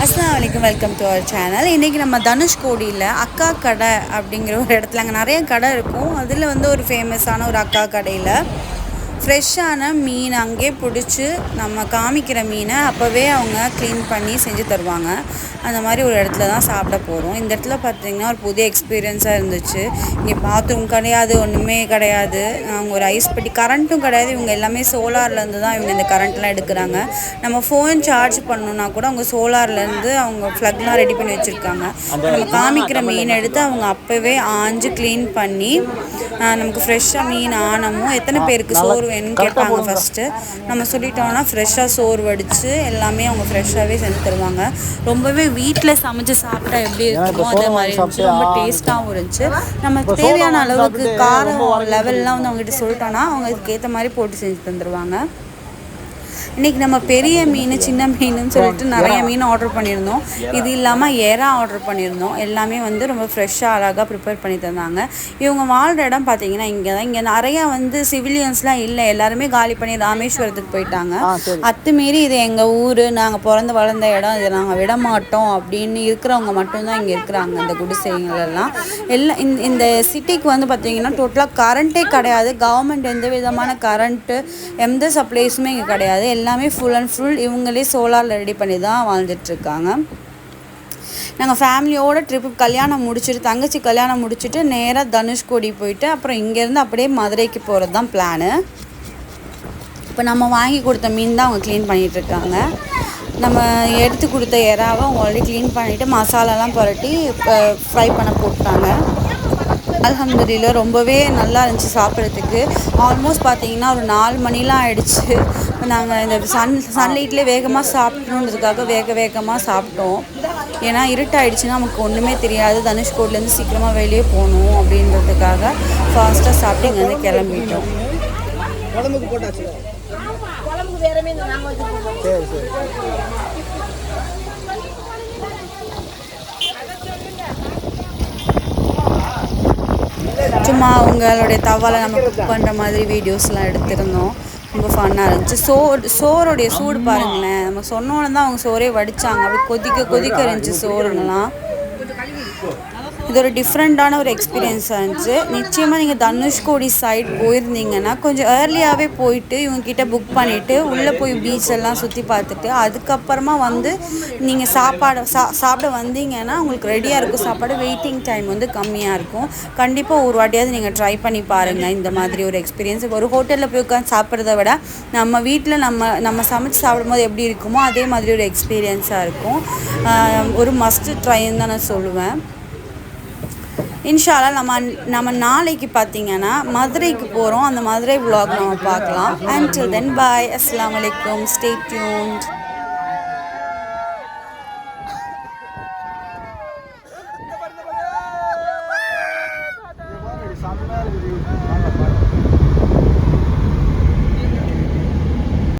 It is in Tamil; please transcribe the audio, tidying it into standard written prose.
அஸ்ஸலாமு அலைக்கும், வெல்கம் டு அவர் சேனல். இன்றைக்கி நம்ம தனுஷ்கோடியில் அக்கா கடை அப்படிங்கிற ஒரு இடத்துல அங்கே நிறைய கடை இருக்கும். அதில் வந்து ஒரு ஃபேமஸான ஒரு அக்கா கடையில் ஃப்ரெஷ்ஷான மீன் அங்கே பிடிச்சி நம்ம காமிக்கிற மீனை அப்போவே அவங்க க்ளீன் பண்ணி செஞ்சு தருவாங்க. அந்த மாதிரி ஒரு இடத்துல தான் சாப்பிட போகிறோம். இந்த இடத்துல பார்த்திங்கன்னா ஒரு புதிய எக்ஸ்பீரியன்ஸாக இருந்துச்சு. இங்கே பாத்ரூம் கிடையாது, ஒன்றுமே கிடையாது. அவங்க ஒரு ஐஸ் பெட்டி, கரண்ட்டும் கிடையாது. இவங்க எல்லாமே சோலார்லேருந்து தான் இவங்க இந்த கரண்ட்லாம் எடுக்கிறாங்க. நம்ம ஃபோன் சார்ஜ் பண்ணணுன்னா கூட அவங்க சோலார்லேருந்து அவங்க ஃப்ளக்லாம் ரெடி பண்ணி வச்சுருக்காங்க. நம்ம காமிக்கிற மீன் எடுத்து அவங்க அப்போவே ஆஞ்சு க்ளீன் பண்ணி நமக்கு ஃப்ரெஷ்ஷாக மீன் ஆனமும் எத்தனை பேருக்கு சோறு வேணும்னு கேட்பாங்க. ஃபஸ்ட்டு நம்ம சொல்லிட்டோம்னா ஃப்ரெஷ்ஷாக சோறு வடித்து எல்லாமே அவங்க ஃப்ரெஷ்ஷாகவே செஞ்சு தருவாங்க. ரொம்பவே வீட்டில் சமைச்சு சாப்பிட்டா எப்படி இருக்குமோ அதே மாதிரி இருந்துச்சு. ரொம்ப டேஸ்ட்டாகவும் இருந்துச்சு. நமக்கு தேவையான அளவுக்கு காரம் லெவல்லாம் வந்து அவங்ககிட்ட சொல்லிட்டோன்னா அவங்க இதுக்கு ஏற்ற மாதிரி போட்டு செஞ்சு தந்துடுவாங்க. இன்றைக்கி நம்ம பெரிய மீன், சின்ன மீனுன்னு சொல்லிட்டு நிறைய மீன் ஆர்டர் பண்ணியிருந்தோம். இது இல்லாமல் எறா ஆர்டர் பண்ணியிருந்தோம். எல்லாமே வந்து ரொம்ப ஃப்ரெஷ்ஷாக அழகாக ப்ரிப்பேர் பண்ணி தந்தாங்க. இவங்க வாழ்கிற இடம் பார்த்திங்கன்னா இங்கே தான். இங்கே நிறையா வந்து சிவிலியன்ஸ்லாம் இல்லை, எல்லாருமே காலி பண்ணி ராமேஸ்வரத்துக்கு போயிட்டாங்க. அத்துமீறி இது எங்கள் ஊர், நாங்கள் பிறந்து வளர்ந்த இடம், இதை நாங்கள் விட மாட்டோம் அப்படின்னு இருக்கிறவங்க மட்டும்தான் இங்கே இருக்கிறாங்க. இந்த குடிசைங்களெல்லாம் எல்லாம் இந்த சிட்டிக்கு வந்து பார்த்திங்கன்னா டோட்டலாக கரண்ட்டே கிடையாது. கவர்மெண்ட் எந்த விதமான கரண்ட்டு எந்த சப்ளைஸுமே இங்கே கிடையாது. எல்லாமே ஃபுல் அண்ட் ஃபுல் இவங்களே சோலாரில் ரெடி பண்ணி தான் வாழ்ந்துட்டுருக்காங்க. நாங்கள் ஃபேமிலியோட ட்ரிப்பு கல்யாணம் முடிச்சுட்டு, தங்கச்சி கல்யாணம் முடிச்சுட்டு நேராக தனுஷ்கோடி போயிட்டு அப்புறம் இங்கேருந்து அப்படியே மதுரைக்கு போகிறது தான் பிளானு. இப்போ நம்ம வாங்கி கொடுத்த மீன் தான் அவங்க க்ளீன் பண்ணிகிட்ருக்காங்க. நம்ம எடுத்து கொடுத்த எறாவை அவங்க ஆல்ரெடி க்ளீன் பண்ணிவிட்டு மசாலாலாம் புரட்டி ஃப்ரை பண்ண போட்டாங்க. அல்ஹம்துலில்லாஹ் ரொம்பவே நல்லா இருந்துச்சு சாப்பிட்றதுக்கு. ஆல்மோஸ்ட் பார்த்திங்கன்னா ஒரு 4 மணிலாம் ஆகிடுச்சு. நாங்கள் இந்த சன்லைட்லேயே வேகமாக சாப்பிட்ணுன்றதுக்காக வேகமாக சாப்பிட்டோம். ஏன்னா இருட்டாயிடுச்சுன்னா நமக்கு ஒன்றுமே தெரியாது. தனுஷ்கோடிலேருந்து சீக்கிரமாக வெளியே போகணும் அப்படின்றதுக்காக ஃபாஸ்ட்டாக சாப்பிட்டு இங்கேருந்து கிளம்பிட்டோம். சும்மா அவங்களுடைய தவாலை நம்ம குக் பண்ணுற மாதிரி வீடியோஸ்லாம் எடுத்திருந்தோம். ரொம்ப ஃபன்னாக இருந்துச்சு. சோறுடைய சூடு பாருங்களேன். நம்ம சொன்னோன்னு தான் அவங்க சோறே வடித்தாங்க. அப்படி கொதிக்க இருந்துச்சு சோறுங்கெல்லாம். இது ஒரு டிஃப்ரெண்ட்டான ஒரு எக்ஸ்பீரியன்ஸாக இருந்துச்சு. நிச்சயமாக நீங்கள் தனுஷ்கோடி சைட் போயிருந்தீங்கன்னா கொஞ்சம் ஏர்லியாகவே போயிட்டு இவங்ககிட்ட புக் பண்ணிவிட்டு உள்ளே போய் பீச்செல்லாம் சுற்றி பார்த்துட்டு அதுக்கப்புறமா வந்து நீங்கள் சாப்பிட வந்தீங்கன்னா உங்களுக்கு ரெடியாக இருக்கும் சாப்பாடு. வெயிட்டிங் டைம் வந்து கம்மியாக இருக்கும். கண்டிப்பாக ஒரு வாட்டியாவது நீங்கள் ட்ரை பண்ணி பாருங்கள் இந்த மாதிரி ஒரு எக்ஸ்பீரியன்ஸ். ஒரு ஹோட்டலில் போய் உட்காந்து சாப்பிட்றத விட நம்ம வீட்டில் நம்ம சமைச்சு சாப்பிடும்போது எப்படி இருக்குமோ அதே மாதிரி ஒரு எக்ஸ்பீரியன்ஸாக இருக்கும். ஒரு மஸ்ட் ட்ரைன்னு தான் நான் சொல்லுவேன். இன்ஷா அல்லாஹ் நம்ம நாளைக்கு பார்த்திங்கன்னா மதுரைக்கு போகிறோம். அந்த மதுரை vlog நம்ம பார்க்கலாம். Until then, bye. Assalamu alaikum. Stay tuned.